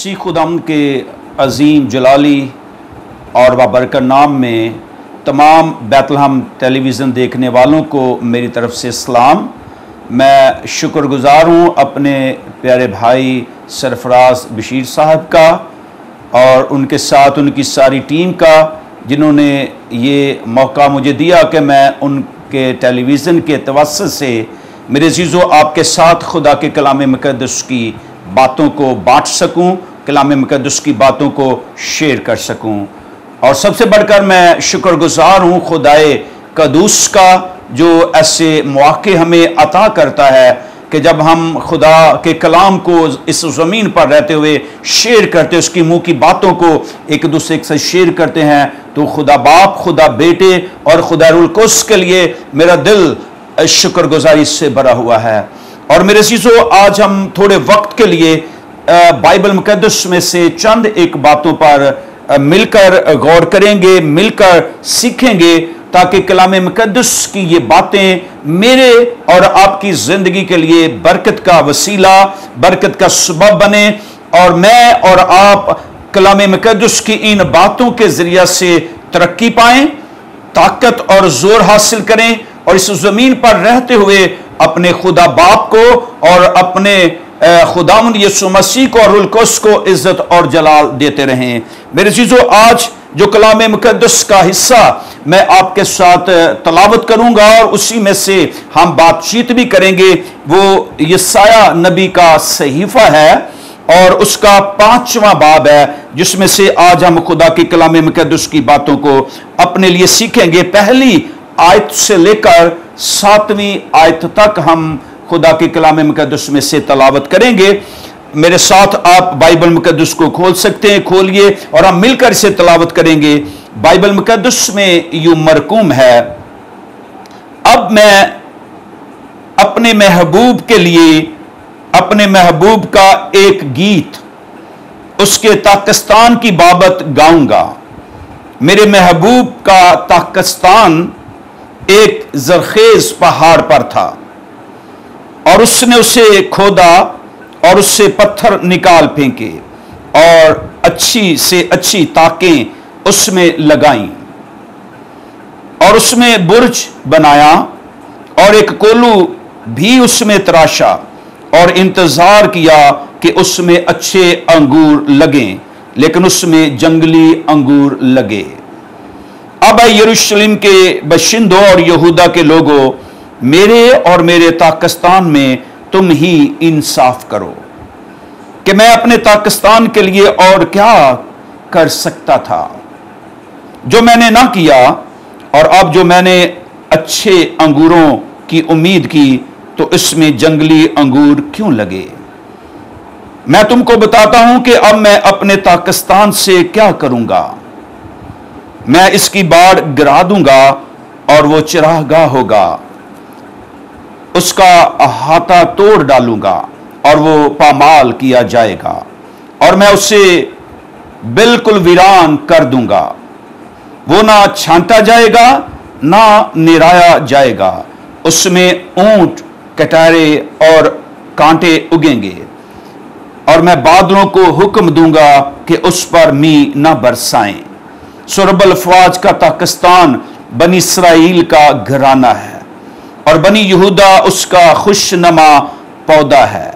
मसीह खुदाम के अज़ीम जलाली और बाबरकत नाम में तमाम बैतलहम टेलीविज़न देखने वालों को मेरी तरफ से सलाम। मैं शुक्रगुज़ार हूँ अपने प्यारे भाई सरफराज बशीर साहब का और उनके साथ उनकी सारी टीम का, जिन्होंने ये मौका मुझे दिया कि मैं उनके टेलीविज़न के तवस्सुत से मेरे अज़ीज़ों आपके साथ खुदा के कलाम मुक़द्दस की बातों को बांट सकूं, कलाम मुक़द्दस की बातों को शेयर कर सकूं। और सबसे बढ़कर मैं शुक्रगुज़ार हूँ खुदाए कदूस का, जो ऐसे मौके हमें अता करता है कि जब हम खुदा के कलाम को इस ज़मीन पर रहते हुए शेयर करते, उसकी मुँह की बातों को एक दूसरे के साथ शेयर करते हैं, तो खुदा बाप, खुदा बेटे और खुदा रूहुल कुद्स के लिए मेरा दिल शुक्रगुजारी से भरा हुआ है। और मेरे अज़ीज़ों, आज हम थोड़े वक्त के लिए बाइबल मुक़द्दस में से चंद एक बातों पर मिलकर गौर करेंगे, मिलकर सीखेंगे, ताकि कलाम मुक़द्दस की ये बातें मेरे और आपकी ज़िंदगी के लिए बरकत का वसीला, बरकत का सबब बने और मैं और आप कलाम मुक़द्दस की इन बातों के ज़रिए से तरक्की पाएं, ताकत और ज़ोर हासिल करें और इस ज़मीन पर रहते हुए अपने खुदा बाप को और अपने खुदावंद यीशु मसीह को और रूहुल कुद्स को इज्जत और जलाल देते रहें। मेरे चीज़ों, आज जो कलाम मुक़द्दस का हिस्सा मैं आपके साथ तलावत करूंगा और उसी में से हम बातचीत भी करेंगे, वो यशाया नबी का सहीफा है और उसका 5वां बाब है, जिसमें से आज हम खुदा की कलाम मुक़द्दस की बातों को अपने लिए सीखेंगे। पहली आयत से लेकर 7वीं आयत तक हम खुदा के कलाम मुक़द्दस में से तलावत करेंगे। मेरे साथ आप बाइबल मुक़द्दस को खोल सकते हैं, खोलिए और हम मिलकर इसे तलावत करेंगे। बाइबल मुक़द्दस में यूं मरकूम है, अब मैं अपने महबूब के लिए, अपने महबूब का एक गीत उसके ताकिस्तान की बाबत गाऊंगा। मेरे महबूब का ताकिस्तान एक जरखेज पहाड़ पर था और उसने उसे खोदा और उससे पत्थर निकाल फेंके और अच्छी से अच्छी ताकें उसमें लगाईं और उसमें बुर्ज बनाया और एक कोलू भी उसमें तराशा और इंतजार किया कि उसमें अच्छे अंगूर लगें, लेकिन उसमें जंगली अंगूर लगे। अब यरूशलेम के बशिंदों और यहूदा के लोगों, मेरे और मेरे ताकिस्तान में तुम ही इंसाफ करो कि मैं अपने ताकिस्तान के लिए और क्या कर सकता था जो मैंने ना किया, और अब जो मैंने अच्छे अंगूरों की उम्मीद की तो इसमें जंगली अंगूर क्यों लगे। मैं तुमको बताता हूं कि अब मैं अपने ताकिस्तान से क्या करूंगा। मैं इसकी बाड़ गिरा दूंगा और वो चरागाह होगा, उसका अहाता तोड़ डालूंगा और वो पामाल किया जाएगा और मैं उसे बिल्कुल वीरान कर दूंगा। वो ना छांटा जाएगा ना निराया जाएगा, उसमें ऊंट, कटारे और कांटे उगेंगे और मैं बादलों को हुक्म दूंगा कि उस पर मी न बरसाएं। सुरबल फवाज का ताकिस्तान बनी इसराइल का घराना है और बनी यहूदा उसका खुशनमा पौधा है।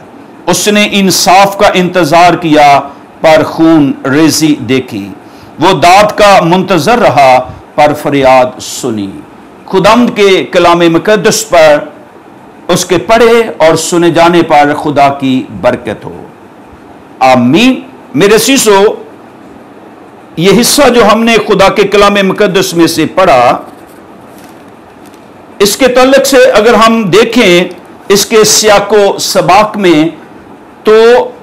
उसने इंसाफ का इंतजार किया पर खून रेजी देखी, वो दाद का मुंतजर रहा पर फरियाद सुनी। खुदावंद के कलाम मुक़द्दस पर, उसके पढ़े और सुने जाने पर खुदा की बरकत हो, आमीन। मेरे सीसो, ये हिस्सा जो हमने खुदा के कलाम मुक़द्दस में से पढ़ा, इसके तल्लुक से अगर हम देखें इसके सियाको सबाक में, तो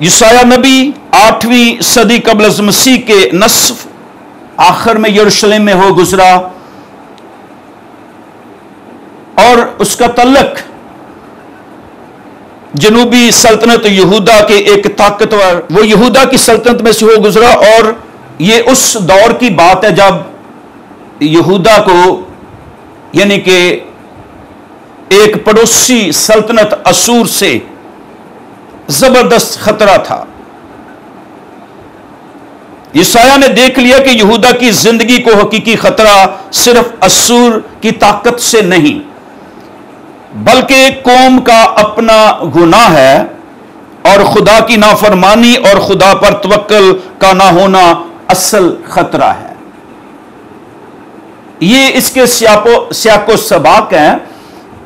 यशाया नबी 8वीं सदी कबल मसीह के नस्फ आखिर में यरूशलेम में हो गुजरा और उसका तल्लुक जनूबी सल्तनत यहूदा के एक ताकतवर, वो यहूदा की सल्तनत में से हो गुजरा। और ये उस दौर की बात है जब यहूदा को, यानी कि एक पड़ोसी सल्तनत असूर से जबरदस्त खतरा था यशायाह ने देख लिया कि यहूदा की जिंदगी को हकीकी खतरा सिर्फ असूर की ताकत से नहीं, बल्कि कौम का अपना गुनाह है और खुदा की नाफरमानी और खुदा पर तवक्कुल का ना होना असल खतरा है। ये इसके सियाको सबाक हैं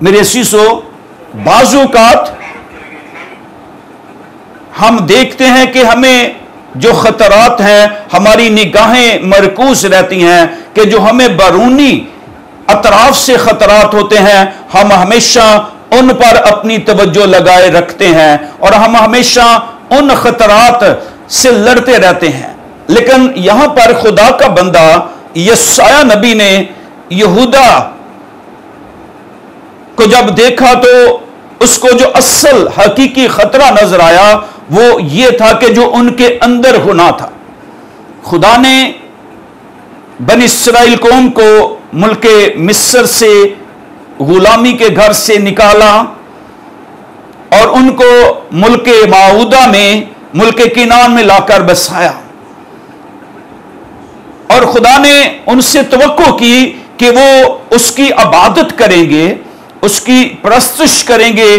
मेरे शीशो। बाज़-औक़ात हम देखते हैं कि हमें जो खतरात हैं, हमारी निगाहें मरकूज रहती हैं कि जो हमें बैरूनी अतराफ से खतरात होते हैं, हम हमेशा उन पर अपनी तवज्जो लगाए रखते हैं और हम हमेशा उन खतरात से लड़ते रहते हैं। लेकिन यहां पर खुदा का बंदा यशायाह नबी ने यहूदा को जब देखा तो उसको जो असल हकीकी खतरा नजर आया वो ये था कि जो उनके अंदर गुनाह था। खुदा ने बनी इस्राएल कौम को मुल्के मिस्र से, गुलामी के घर से निकाला और उनको मुल्के माऊदा में, मुल्के किनान में लाकर बसाया। और खुदा ने उनसे तवक्को की कि वो उसकी इबादत करेंगे, उसकी परस्तिश करेंगे,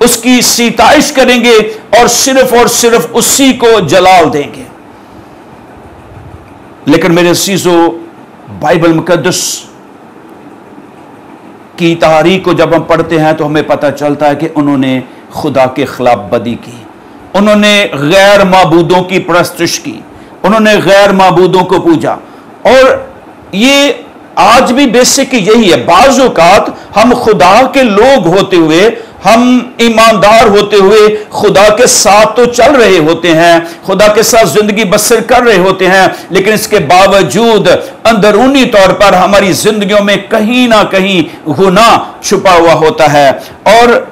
उसकी सिताइश करेंगे और सिर्फ उसी को जलाल देंगे। लेकिन मेरे अज़ीज़ो, बाइबल मुकद्दस की तारीख को जब हम पढ़ते हैं तो हमें पता चलता है कि उन्होंने खुदा के खिलाफ बदी की, उन्होंने गैर माबूदों की परस्तिश की, उन्होंने गैर माबूदों को पूजा। और ये आज भी बेसिक यही है। बाज़ औक़ात हम खुदा के लोग होते हुए, हम ईमानदार होते हुए खुदा के साथ तो चल रहे होते हैं, खुदा के साथ जिंदगी बसर कर रहे होते हैं, लेकिन इसके बावजूद अंदरूनी तौर पर हमारी जिंदगियों में कहीं ना कहीं गुनाह छुपा हुआ होता है। और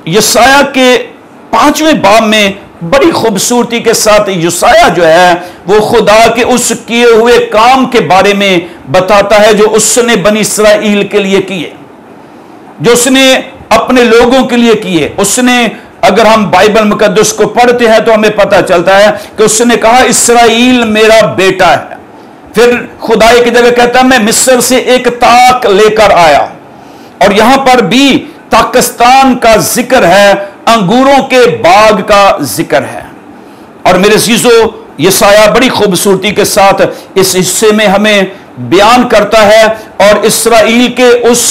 यशायाह के 5वें बाब में बड़ी खूबसूरती के साथ यशायाह जो है वो खुदा के उस किए हुए काम के बारे में बताता है जो उसने बनी इस्राएल के लिए किए, जो उसने अपने लोगों के लिए किए। उसने, अगर हम बाइबल मुकद्दस को पढ़ते हैं तो हमें पता चलता है कि उसने कहा इस्राएल मेरा बेटा है। फिर खुदा की जगह कहता है मैं मिस्र से एक ताक लेकर आया। और यहां पर भी ताकिस्तान का जिक्र है, अंगूरों के बाग का जिक्र है। और मेरे अज़ीज़ों, यशायाह बड़ी खूबसूरती के साथ इस हिस्से में हमें बयान करता है और इस्राएल के उस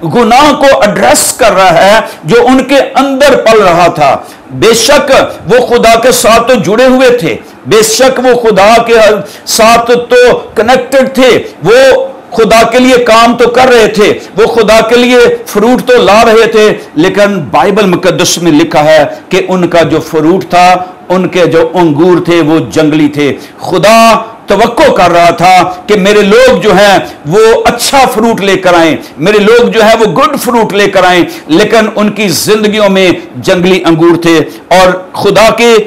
गुनाह को एड्रेस कर रहा है जो उनके अंदर पल रहा था। बेशक वो खुदा के साथ तो जुड़े हुए थे, बेशक वो खुदा के साथ तो कनेक्टेड थे, वो खुदा के लिए काम तो कर रहे थे, वो खुदा के लिए फ्रूट तो ला रहे थे, लेकिन बाइबल मुकद्दस में लिखा है कि उनका जो फ्रूट था, उनके जो अंगूर थे वो जंगली थे। खुदा तवक्को कर रहा था कि मेरे लोग जो हैं वो अच्छा फ्रूट लेकर आए, मेरे लोग जो हैं वो गुड फ्रूट लेकर आए, लेकिन उनकी जिंदगियों में जंगली अंगूर थे। और खुदा के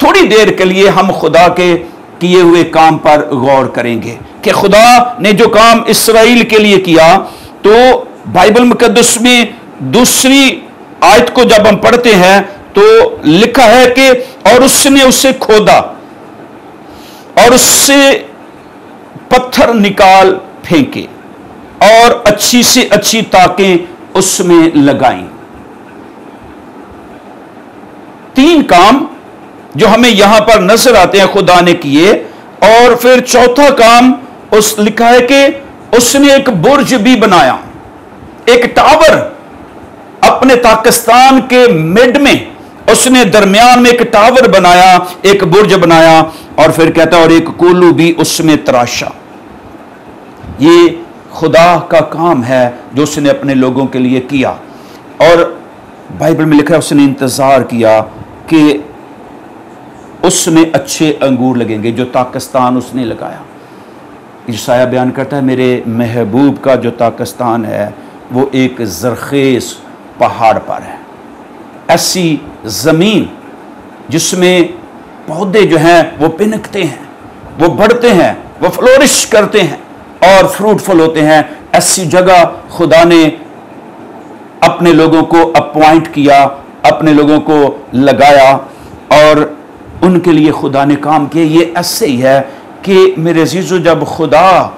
थोड़ी देर के लिए हम खुदा के किए हुए काम पर गौर करेंगे कि खुदा ने जो काम इस्राएल के लिए किया। तो बाइबल मुकद्दस में दूसरी आयत को जब हम पढ़ते हैं तो लिखा है कि और उसने उसे खोदा और उससे पत्थर निकाल फेंके और अच्छी से अच्छी ताकें उसमें लगाई। 3 काम जो हमें यहां पर नजर आते हैं खुदा ने किए। और फिर चौथा काम उस लिखा है कि उसने एक बुर्ज भी बनाया, एक टावर अपने पाकिस्तान के मिड में उसने दरमियान में एक टावर बनाया, एक बुर्ज बनाया। और फिर कहता है और एक कोलू भी उसमें तराशा। ये खुदा का काम है जो उसने अपने लोगों के लिए किया। और बाइबल में लिखा है उसने इंतजार किया कि उसमें अच्छे अंगूर लगेंगे, जो पाकिस्तान उसने लगाया। यशायाह बयान करता है मेरे महबूब का जो पाकिस्तान है वो एक जरखेज पहाड़ पर है, ऐसी जमीन जिसमें पौधे जो हैं वो पिनकते हैं, वो बढ़ते हैं, वो फ्लोरिश करते हैं और फ्रूटफुल होते हैं। ऐसी जगह खुदा ने अपने लोगों को अपॉइंट किया, अपने लोगों को लगाया और उनके लिए खुदा ने काम किया। ये ऐसे ही है कि मेरे अजीजों, जब खुदा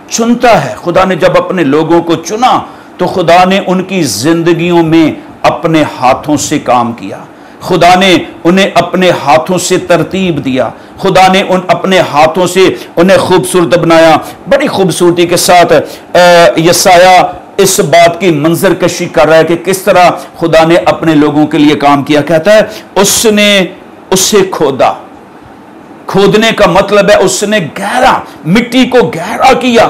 चुनता है, खुदा ने जब अपने लोगों को चुना तो खुदा ने उनकी जिंदगियों में अपने हाथों से काम किया। खुदा ने उन्हें अपने हाथों से तरतीब दिया। खुदा ने अपने हाथों से उन्हें खूबसूरत बनाया। बड़ी खूबसूरती के साथ यसाया इस बात की मंजर कशी कर रहा है कि किस तरह खुदा ने अपने लोगों के लिए काम किया। कहता है उसने उसे खोदा। खोदने का मतलब है उसने गहरा, मिट्टी को गहरा किया,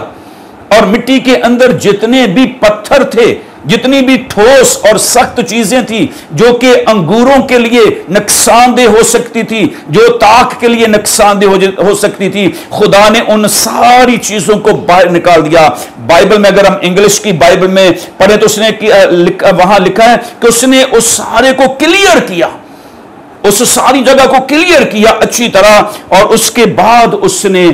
और मिट्टी के अंदर जितने भी पत्थर थे, जितनी भी ठोस और सख्त चीजें थी जो कि अंगूरों के लिए नुकसानदेह हो सकती थी, जो ताक के लिए नुकसानदेह हो सकती थी, खुदा ने उन सारी चीजों को बाहर निकाल दिया। बाइबल में अगर हम इंग्लिश की बाइबल में पढ़े तो उसने वहां लिखा है कि उसने उस सारे को क्लियर किया, उस सारी जगह को क्लियर किया अच्छी तरह, और उसके बाद उसने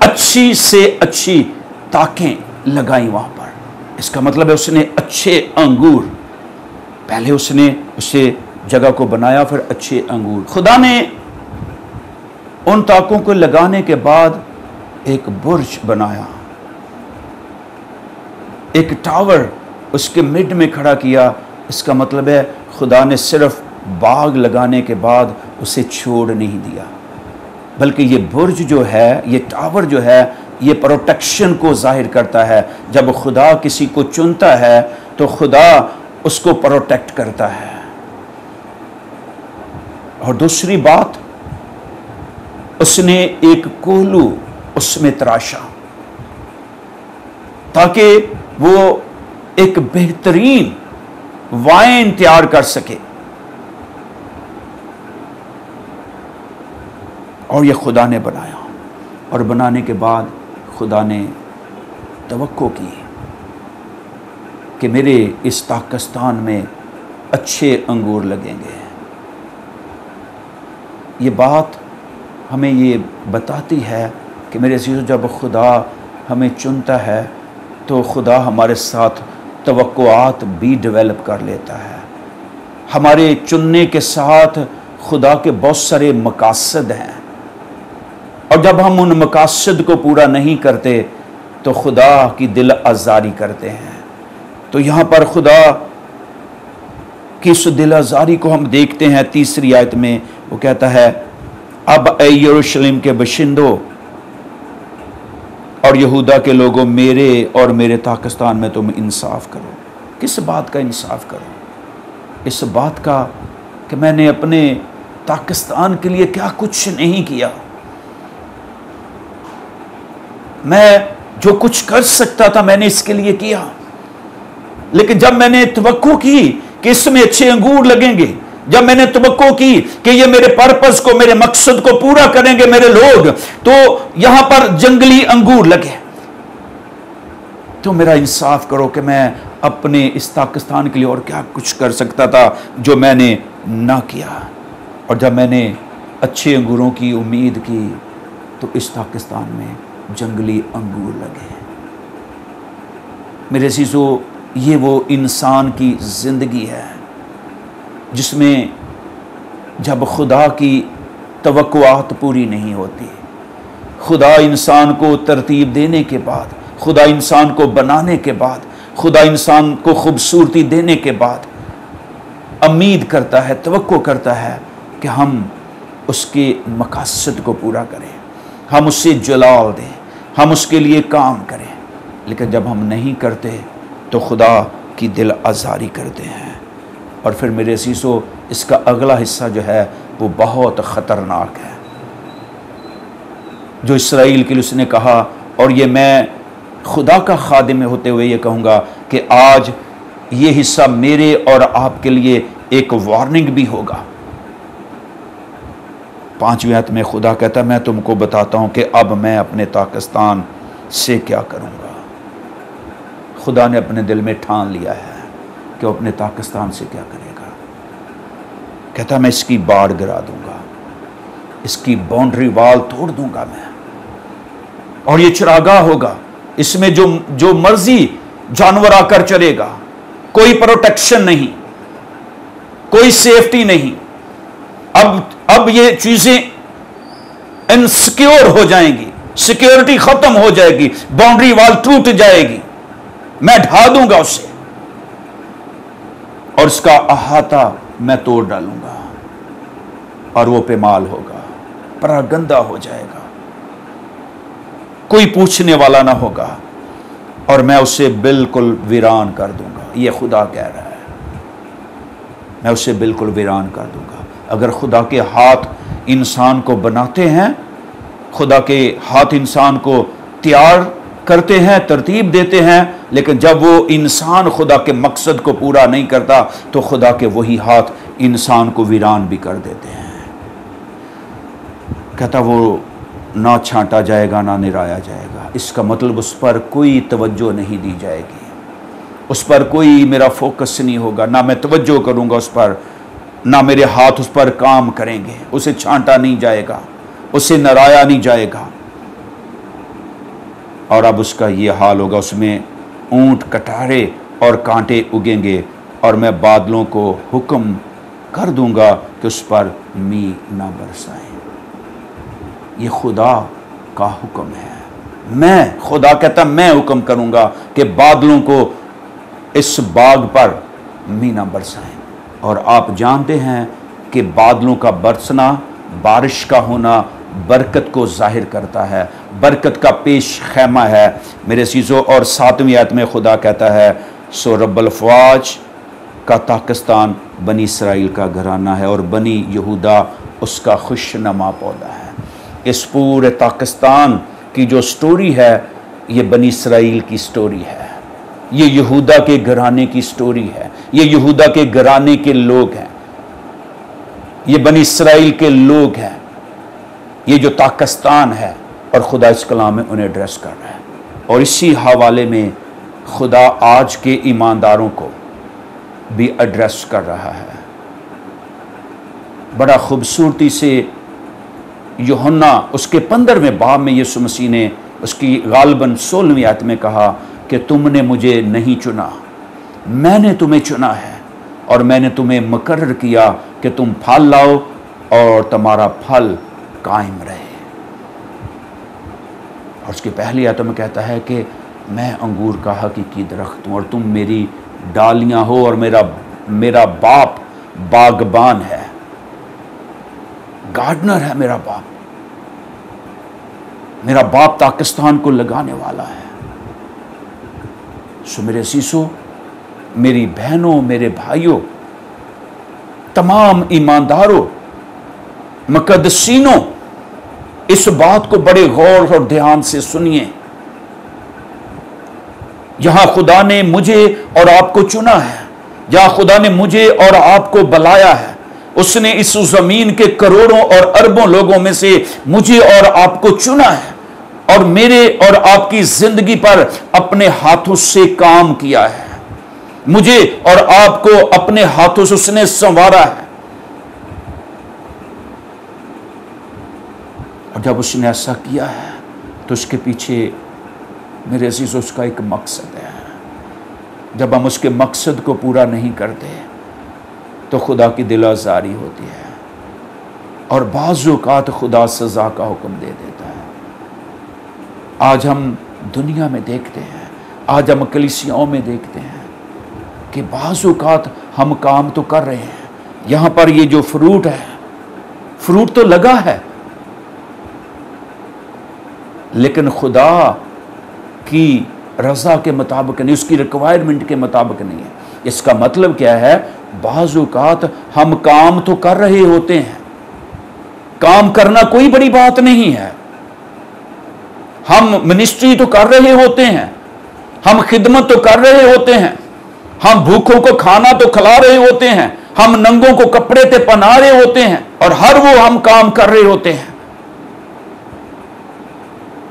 अच्छी से अच्छी ताकें लगाई वहां पर। इसका मतलब है उसने अच्छे अंगूर, पहले उसने उसे जगह को बनाया, फिर अच्छे अंगूर। खुदा ने उन ताकों को लगाने के बाद एक बुर्ज बनाया, एक टावर उसके मिड में खड़ा किया। इसका मतलब है खुदा ने सिर्फ बाग लगाने के बाद उसे छोड़ नहीं दिया, बल्कि ये बुर्ज जो है, ये टावर जो है, ये प्रोटेक्शन को जाहिर करता है। जब खुदा किसी को चुनता है तो खुदा उसको प्रोटेक्ट करता है। और दूसरी बात, उसने एक कोहलू उसमें तराशा ताकि वो एक बेहतरीन वाइन तैयार कर सके, और ये खुदा ने बनाया। और बनाने के बाद खुदा ने तवक्को की कि मेरे इस पाकिस्तान में अच्छे अंगूर लगेंगे। ये बात हमें ये बताती है कि मेरे अज़ीज़ों, जब खुदा हमें चुनता है तो खुदा हमारे साथ तवक्कुआत भी डेवलप कर लेता है। हमारे चुनने के साथ खुदा के बहुत सारे मकासद हैं, और जब हम उन मकासद को पूरा नहीं करते तो खुदा की दिल आज़ारी करते हैं। तो यहाँ पर खुदा की इस दिल आज़ारी को हम देखते हैं। तीसरी आयत में वो कहता है, अब ऐ यरूशलेम के बशिंदों और यहूदा के लोगों, मेरे और मेरे पाकिस्तान में तुम इंसाफ करो। किस बात का इंसाफ करो? इस बात का कि मैंने अपने पाकिस्तान के लिए क्या कुछ नहीं किया। मैं जो कुछ कर सकता था मैंने इसके लिए किया, लेकिन जब मैंने तवक्को की कि इसमें अच्छे अंगूर लगेंगे, जब मैंने तवक्को की कि ये मेरे पर्पस को, मेरे मकसद को पूरा करेंगे मेरे लोग, तो यहां पर जंगली अंगूर लगे, तो मेरा इंसाफ करो कि मैं अपने इस पाकिस्तान के लिए और क्या कुछ कर सकता था जो मैंने ना किया। और जब मैंने अच्छे अंगूरों की उम्मीद की तो इस पाकिस्तान में जंगली अंगूर लगे। मेरे अज़ीज़ों, ये वो इंसान की ज़िंदगी है जिसमें जब खुदा की तवक्कुआत पूरी नहीं होती, खुदा इंसान को तरतीब देने के बाद, खुदा इंसान को बनाने के बाद, खुदा इंसान को खूबसूरती देने के बाद उम्मीद करता है, तवक्को करता है कि हम उसके मकासद को पूरा करें, हम उससे जलाल दें, हम उसके लिए काम करें। लेकिन जब हम नहीं करते तो खुदा की दिल आज़ारी करते हैं। और फिर मेरे अज़ीज़ों, इसका अगला हिस्सा जो है वो बहुत ख़तरनाक है, जो इसराइल के लिए उसने कहा। और ये मैं खुदा का खादिम होते हुए ये कहूँगा कि आज ये हिस्सा मेरे और आपके लिए एक वार्निंग भी होगा। 5वीं आयत में खुदा कहता है, मैं तुमको बताता हूँ कि अब मैं अपने पाकिस्तान से क्या करूँगा। खुदा ने अपने दिल में ठान लिया है कि वो अपने पाकिस्तान से क्या करेगा। कहता मैं इसकी बाढ़ गिरा दूंगा, इसकी बाउंड्री वाल तोड़ दूंगा मैं, और ये चरागाह होगा, इसमें जो मर्जी जानवर आकर चरेगा, कोई प्रोटेक्शन नहीं, कोई सेफ्टी नहीं। अब ये चीजें इनसिक्योर हो जाएंगी, सिक्योरिटी खत्म हो जाएगी, बाउंड्री वॉल टूट जाएगी, मैं ढा दूंगा उसे और इसका अहाता मैं तोड़ डालूंगा और वो पेमाल होगा, परागंदा हो जाएगा, कोई पूछने वाला ना होगा और मैं उसे बिल्कुल वीरान कर दूंगा। ये खुदा कह रहा है, मैं उसे बिल्कुल वीरान कर दूंगा। अगर खुदा के हाथ इंसान को बनाते हैं, खुदा के हाथ इंसान को तैयार करते हैं, तरतीब देते हैं, लेकिन जब वो इंसान खुदा के मकसद को पूरा नहीं करता तो खुदा के वही हाथ इंसान को वीरान भी कर देते हैं। कहता वो ना छांटा जाएगा ना निराया जाएगा, इसका मतलब उस पर कोई तवज्जो नहीं दी जाएगी, उस पर कोई मेरा फोकस नहीं होगा, ना मैं तवज्जो करूंगा उस पर, ना मेरे हाथ उस पर काम करेंगे। उसे छांटा नहीं जाएगा, उसे नराया नहीं जाएगा। और अब उसका ये हाल होगा, उसमें ऊंट कटारे और कांटे उगेंगे और मैं बादलों को हुक्म कर दूंगा कि उस पर मी ना बरसाएं। ये खुदा का हुक्म है। मैं, खुदा कहता मैं हुक्म करूंगा कि बादलों को इस बाग पर मी ना बरसाएं। और आप जानते हैं कि बादलों का बरसना, बारिश का होना बरकत को जाहिर करता है, बरकत का पेश खैमा है मेरे अज़ीज़ों। और 7वीं आयत में खुदा कहता है सो रब्बुल फ़वाज का पाकिस्तान बनी इसराइल का घराना है और बनी यहूदा उसका खुशनुमा पौधा है। इस पूरे पाकिस्तान की जो स्टोरी है ये बनी इसराइल की स्टोरी है, ये यहूदा के घराने की स्टोरी है, ये यहूदा के घराने के लोग हैं, ये बनी इसराइल के लोग हैं, ये जो पाकिस्तान है। और खुदा इस कलाम में उन्हें एड्रेस कर रहा है। और इसी हवाले में खुदा आज के ईमानदारों को भी एड्रेस कर रहा है। बड़ा खूबसूरती से यूहन्ना उसके 15वें बाब में यीशु मसीह ने उसकी गालबन 16वीं आयत में कहा कि तुमने मुझे नहीं चुना, मैंने तुम्हें चुना है और मैंने तुम्हें मुकर्रर किया कि तुम फल लाओ और तुम्हारा फल कायम रहे। और उसकी पहली आयत में कहता है कि मैं अंगूर का हकीकी दरख्त हूँ और तुम मेरी डालियाँ हो और मेरा बाप बागबान है, गार्डनर है मेरा बाप। मेरा बाप पाकिस्तान को लगाने वाला है। सो मेरे अज़ीज़ों, मेरी बहनों, मेरे भाइयों, तमाम ईमानदारों, मुक़द्दसीनों, इस बात को बड़े गौर और ध्यान से सुनिए। जहां खुदा ने मुझे और आपको चुना है, जहां खुदा ने मुझे और आपको बुलाया है, उसने इस जमीन के करोड़ों और अरबों लोगों में से मुझे और आपको चुना है और मेरे और आपकी जिंदगी पर अपने हाथों से काम किया है। मुझे और आपको अपने हाथों से उसने संवारा है। और जब उसने ऐसा किया है तो उसके पीछे मेरे अजीज उसका एक मकसद है। जब हम उसके मकसद को पूरा नहीं करते तो खुदा की दिल आज़ारी होती है और बाज़ औक़ात खुदा सज़ा का हुक्म दे देता है। आज हम दुनिया में देखते हैं, आज हम कलीसियाओं में देखते हैं कि बाज़ औक़ात हम काम तो कर रहे हैं, यहाँ पर ये जो फ्रूट है, फ्रूट तो लगा है, लेकिन खुदा की रज़ा के मुताबिक नहीं, उसकी रिक्वायरमेंट के मुताबिक नहीं है। इसका मतलब क्या है? बाज़ औक़ात हम काम तो कर रहे होते हैं, काम करना कोई बड़ी बात नहीं है, हम मिनिस्ट्री तो कर रहे होते हैं, हम खिदमत तो कर रहे होते हैं, हम भूखों को खाना तो खिला रहे होते हैं, हम नंगों को कपड़े ते पहना रहे होते हैं और हर वो हम काम कर रहे होते हैं।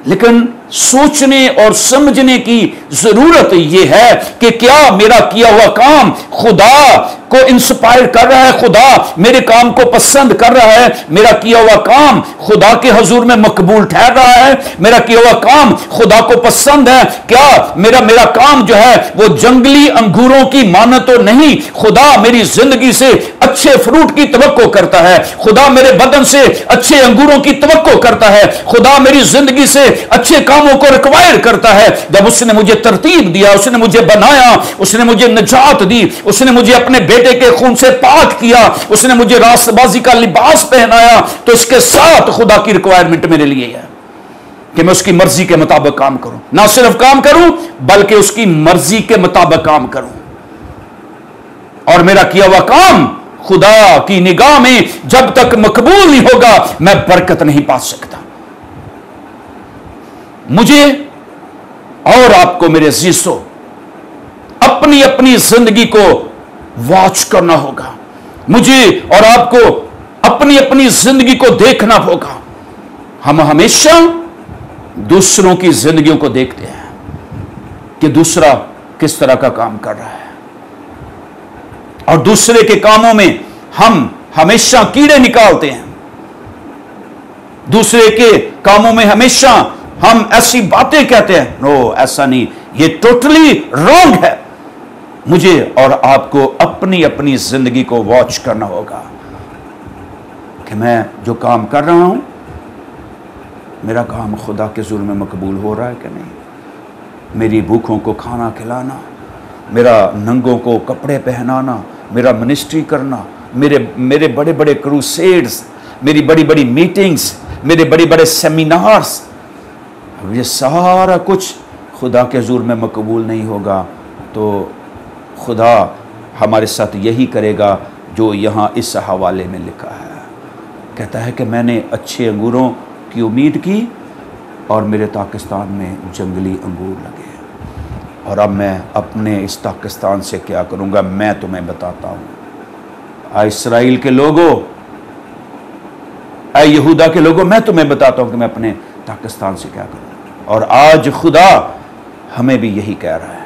लेकिन सोचने और समझने की जरूरत यह है कि क्या मेरा किया हुआ काम खुदा को इंस्पायर कर रहा है, खुदा मेरे काम को पसंद कर रहा है, मेरा किया हुआ काम खुदा के हुजूर में मकबूल ठहर रहा है, मेरा किया हुआ काम खुदा को पसंद है, क्या मेरा काम जो है वो जंगली अंगूरों की मानत तो नहीं, खुदा मेरी जिंदगी से अच्छे फ्रूट की तवक्को करता है, खुदा मेरे बदन से अच्छे अंगूरों की तवक्को करता है, खुदा मेरी जिंदगी से अच्छे कामों को रिक्वायर करता है। जब उसने मुझे तरतीब दिया, उसने मुझे बनाया, उसने मुझे निजात दी, उसने मुझे अपने बेटे के खून से पाक किया, उसने मुझे रास्तबाजी का लिबास पहनाया, तो इसके साथ खुदा की रिक्वायरमेंट मेरे लिए है कि मैं उसकी मर्जी के मुताबिक काम करूं, ना सिर्फ काम करूं बल्कि उसकी मर्जी के मुताबिक काम करूं। और मेरा किया हुआ काम खुदा की निगाह में जब तक मकबूल नहीं होगा, मैं बरकत नहीं पा सकता। मुझे और आपको मेरे अजीजों अपनी अपनी जिंदगी को वॉच करना होगा, मुझे और आपको अपनी अपनी जिंदगी को देखना होगा। हम हमेशा दूसरों की जिंदगियों को देखते हैं कि दूसरा किस तरह का काम कर रहा है, और दूसरे के कामों में हम हमेशा कीड़े निकालते हैं, दूसरे के कामों में हमेशा हम ऐसी बातें कहते हैं, नो ऐसा नहीं, ये टोटली रॉन्ग है। मुझे और आपको अपनी अपनी जिंदगी को वॉच करना होगा कि मैं जो काम कर रहा हूं, मेरा काम खुदा के हुजूर में मकबूल हो रहा है कि नहीं। मेरी भूखों को खाना खिलाना, मेरा नंगों को कपड़े पहनाना, मेरा मिनिस्ट्री करना, मेरे बड़े बड़े क्रूसेड्स, मेरी बड़ी बड़ी मीटिंग्स, मेरे बड़े बड़े सेमिनार्स, ये सारा कुछ खुदा के हुजूर में मकबूल नहीं होगा तो खुदा हमारे साथ यही करेगा जो यहाँ इस हवाले में लिखा है। कहता है कि मैंने अच्छे अंगूरों की उम्मीद की और मेरे पाकिस्तान में जंगली अंगूर लगे, और अब मैं अपने इस पाकिस्तान से क्या करूँगा, मैं तुम्हें बताता हूँ। इस्राएल के लोगों, यहूदा के लोगों, मैं तुम्हें बताता हूँ कि मैं अपने पाकिस्तान से क्या करूँ। और आज खुदा हमें भी यही कह रहा है,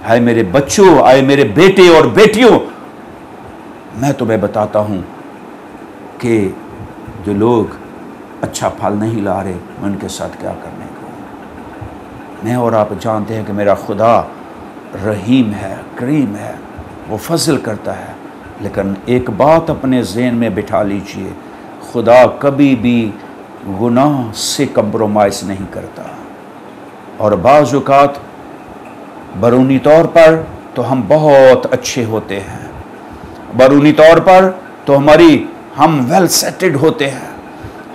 हाय मेरे बच्चों, आए मेरे बेटे और बेटियों, मैं तुम्हें बताता हूँ कि जो लोग अच्छा फल नहीं ला रहे, मैं उनके साथ क्या करने को। मैं और आप जानते हैं कि मेरा खुदा रहीम है, करीम है, वो फजल करता है, लेकिन एक बात अपने ज़हन में बिठा लीजिए, खुदा कभी भी गुनाह से कंप्रोमाइज़ नहीं करता। और बाज़ औक़ात बरूनी तौर पर तो हम बहुत अच्छे होते हैं, बरूनी तौर पर तो हम वेल सेटेड होते हैं,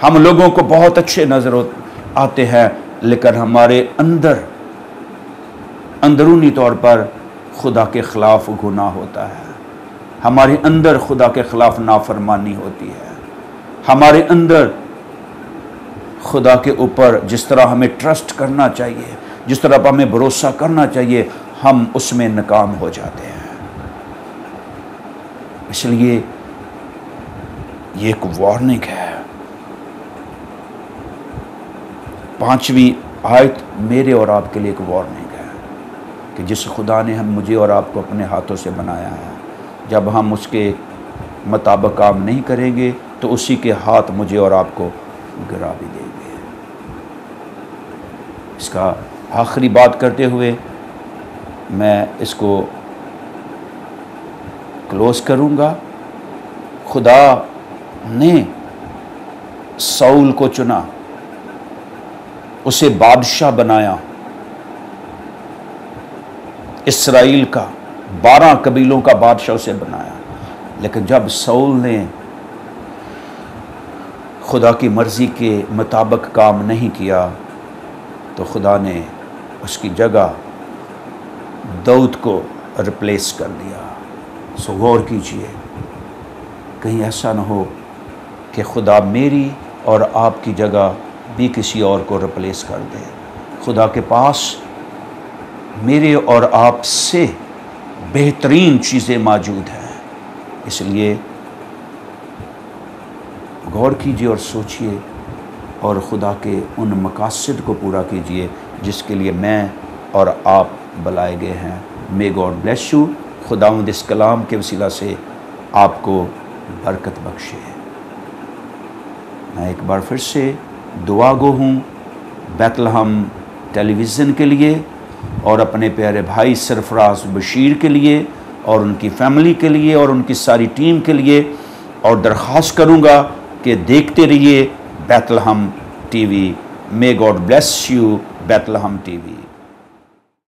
हम लोगों को बहुत अच्छे नज़र आते हैं, लेकिन हमारे अंदरूनी तौर पर खुदा के ख़िलाफ़ गुनाह होता है, हमारे अंदर खुदा के ख़िलाफ़ नाफरमानी होती है, हमारे अंदर खुदा के ऊपर जिस तरह हमें ट्रस्ट करना चाहिए, जिस तरह पर हमें भरोसा करना चाहिए, हम उसमें नाकाम हो जाते हैं। इसलिए ये एक वार्निंग है। 5वीं आयत मेरे और आपके लिए एक वार्निंग है कि जिस खुदा ने मुझे और आपको अपने हाथों से बनाया है, जब हम उसके मुताबिक काम नहीं करेंगे तो उसी के हाथ मुझे और आपको गिरा भी देंगे। इसका आखिरी बात करते हुए मैं इसको क्लोज करूँगा। खुदा ने साउल को चुना, उसे बादशाह बनाया, इस्राएल का 12 कबीलों का बादशाह उसे बनाया, लेकिन जब साउल ने खुदा की मर्ज़ी के मुताबिक काम नहीं किया तो खुदा ने उसकी जगह दाऊद को रिप्लेस कर दिया। सो गौर कीजिए, कहीं ऐसा ना हो कि खुदा मेरी और आपकी जगह भी किसी और को रिप्लेस कर दे। खुदा के पास मेरे और आप से बेहतरीन चीज़ें मौजूद हैं, इसलिए गौर कीजिए और सोचिए और खुदा के उन मकासद को पूरा कीजिए जिसके लिए मैं और आप बुलाए गए हैं। मे गॉड ब्लेस यू। खुदावंद इस कलाम के वसीला से आपको बरकत बख्शे। मैं एक बार फिर से दुआ गो हूँ बैतलहम टेलीविज़न के लिए और अपने प्यारे भाई सरफराज बशीर के लिए और उनकी फैमिली के लिए और उनकी सारी टीम के लिए, और दरख्वास्त करूँगा कि देखते रहिए Bethlehem TV. May God bless you Bethlehem TV.